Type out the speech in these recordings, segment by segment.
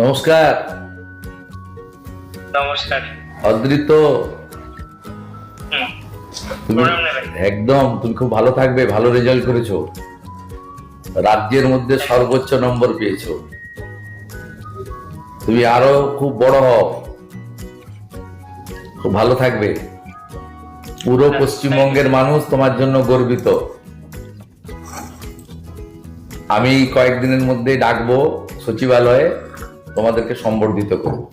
নমস্কার। নমস্কার। অদ্রিত, হুম, তুমি প্রণাম নেবেন। একদম তুমি খুব ভালো থাকবে। ভালো রেজাল্ট করেছো, রাজ্যের মধ্যে সর্বোচ্চ নম্বর পেয়েছো। তুমি আরো খুব বড় হও, খুব ভালো থাকবে। পুরো পশ্চিমবঙ্গের মানুষ তোমার জন্য গর্বিত। আমি কয়েকদিনের মধ্যেই ডাকবো সচিবালয়ে, তোমাদেরকে সম্বর্ধিত করবো।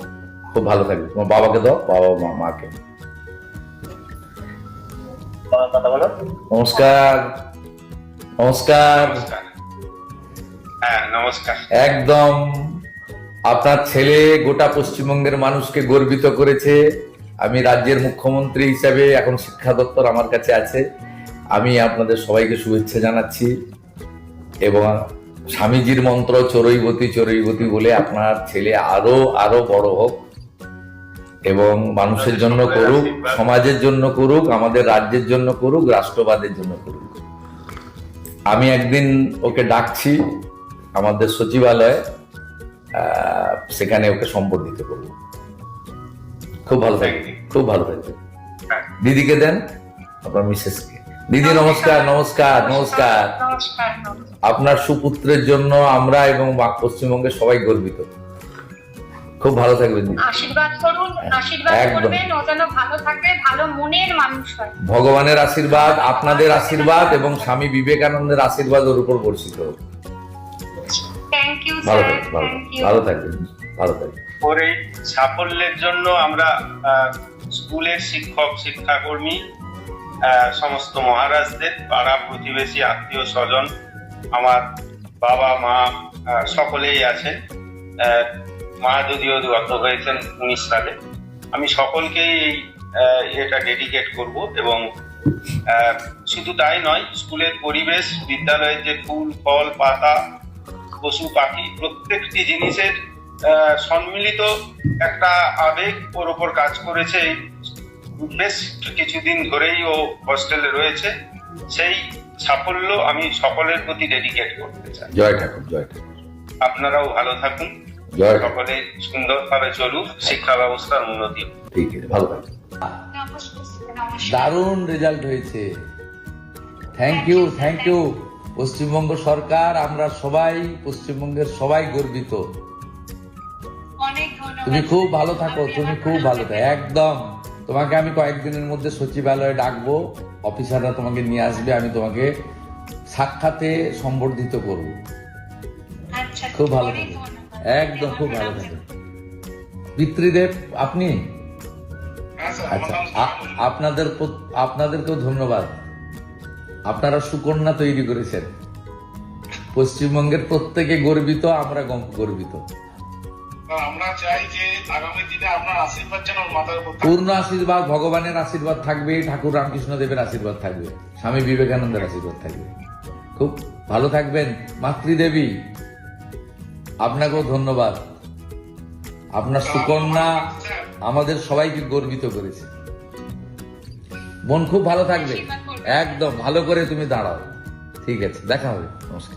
খুব ভালো থাকবে। তোমার বাবাকে দাও, বাবা মাকে। কথা বলো। নমস্কার। নমস্কার। হ্যাঁ, নমস্কার। একদম আপনার ছেলে গোটা পশ্চিমবঙ্গের মানুষকে গর্বিত করেছে। আমি রাজ্যের মুখ্যমন্ত্রী হিসাবে, এখন শিক্ষা দপ্তর আমার কাছে আছে, আমি আপনাদের সবাইকে শুভেচ্ছা জানাচ্ছি। এবং স্বামীজির মন্ত্র চরৈবতী চরৈবতী বলে আপনার ছেলে আরো আরো বড় হোক এবং মানুষের জন্য করুক, সমাজের জন্য করুক, আমাদের রাজ্যের জন্য করুক, রাষ্ট্রবাদের জন্য করুক। আমি একদিন ওকে ডাকছি আমাদের সচিবালয়ে, সেখানে ওকে সম্বর্ধিত করব। খুব ভালো থাকবে, খুব ভালো থাকবে। দিদিকে দেন, আপনার মিসেসকে। দিদি নমস্কার। নমস্কার। নমস্কার। আপনার সুপুত্রের জন্য আমরা এবং পশ্চিমবঙ্গের সবাই গর্বিত। খুব ভালো থাকবেন দিদি। আশীর্বাদ করুন, আশীর্বাদ করবেন, ও যেন ভালো থাকে, ভালো মনের মানুষ হয়। ভগবানের আশীর্বাদ, আপনাদের আশীর্বাদ এবং স্বামী বিবেকানন্দের আশীর্বাদ ওর উপর বর্ষিত হোক। থ্যাংক ইউ ভালো স্যার, থাকবেন, থ্যাংক ইউ। ভালো থাকবেন, ভালো থাকবেন। ওর এই সাফল্যের জন্য আমরা স্কুলের শিক্ষক শিক্ষাকর্মী, সমস্ত মহারাজদের, পাড়া প্রতিবেশী, আত্মীয় স্বজন, আমার বাবা মা সকলেই আছেন। মা যদিও গত হয়েছেন 19 সালে। আমি সকলকেই এটা ডেডিকেট করব এবং শুধু তাই নয়, স্কুলের পরিবেশ, বিদ্যালয়ের যে ফুল ফল পাতা, পশু পাখি, প্রত্যেকটি জিনিসের সম্মিলিত একটা আবেগ ওর ওপর কাজ করেছে। বেশ কিছুদিন ধরেই ও হস্টেলে রয়েছে। সেই সাফল্য আমি সকলের প্রতি ডেডিকেট করতে চাই। জয় ঠাকুর, জয় ঠাকুর। আপনারাও ভালো থাকুন, জয়। সকলে সুন্দরভাবে চলুক, শিক্ষা ব্যবস্থার উন্নতি। ঠিক আছে, ভালো থাকবেন। নমস্কার, নমস্কার। দারুণ রেজাল্ট হয়েছে। Thank you, thank you. Paschimbanga সরকার, আমরা সবাই, পশ্চিমবঙ্গের সবাই গর্বিত। অনেক ধন্যবাদ। তুমি খুব ভালো থাকো, তুমি খুব ভালো থাকো। একদম তোমাকে আমি কয়েকদিনের মধ্যে সচিবালয়ে ডাকবো, অফিসাররা তোমাকে নিয়ে আসবে, আমি তোমাকে সাক্ষাতে সম্বর্ধিত করব। আচ্ছা, খুব ভালো অনেক থাকবে, ধন্যবাদ। একদম খুব ভালো থাকবে। পিতৃদেব আপনি? আচ্ছা, আপনাদেরকেও ধন্যবাদ। আপনারা সুকন্যা তৈরি করেছেন। পশ্চিমবঙ্গের প্রত্যেকে গর্বিত, আমরা গর্বিত। আমরা চাই যে আগামী দিনে আপনার আশীর্বাদ যেন ওর মাথার উপর থাকে। পূর্ণ আশীর্বাদ, ভগবানের আশীর্বাদ থাকবে, ঠাকুর রামকৃষ্ণ দেবের আশীর্বাদ থাকবে, স্বামী বিবেকানন্দের আশীর্বাদ থাকবে। খুব ভালো থাকবেন। মাতৃদেবী আপনাকেও ধন্যবাদ। আপনার সুকন্যা আমাদের সবাইকে গর্বিত করেছে। বোন খুব ভালো থাকবে, একদম ভালো করে তুমি দাঁড়াও। ঠিক আছে, দেখা হবে। নমস্কার।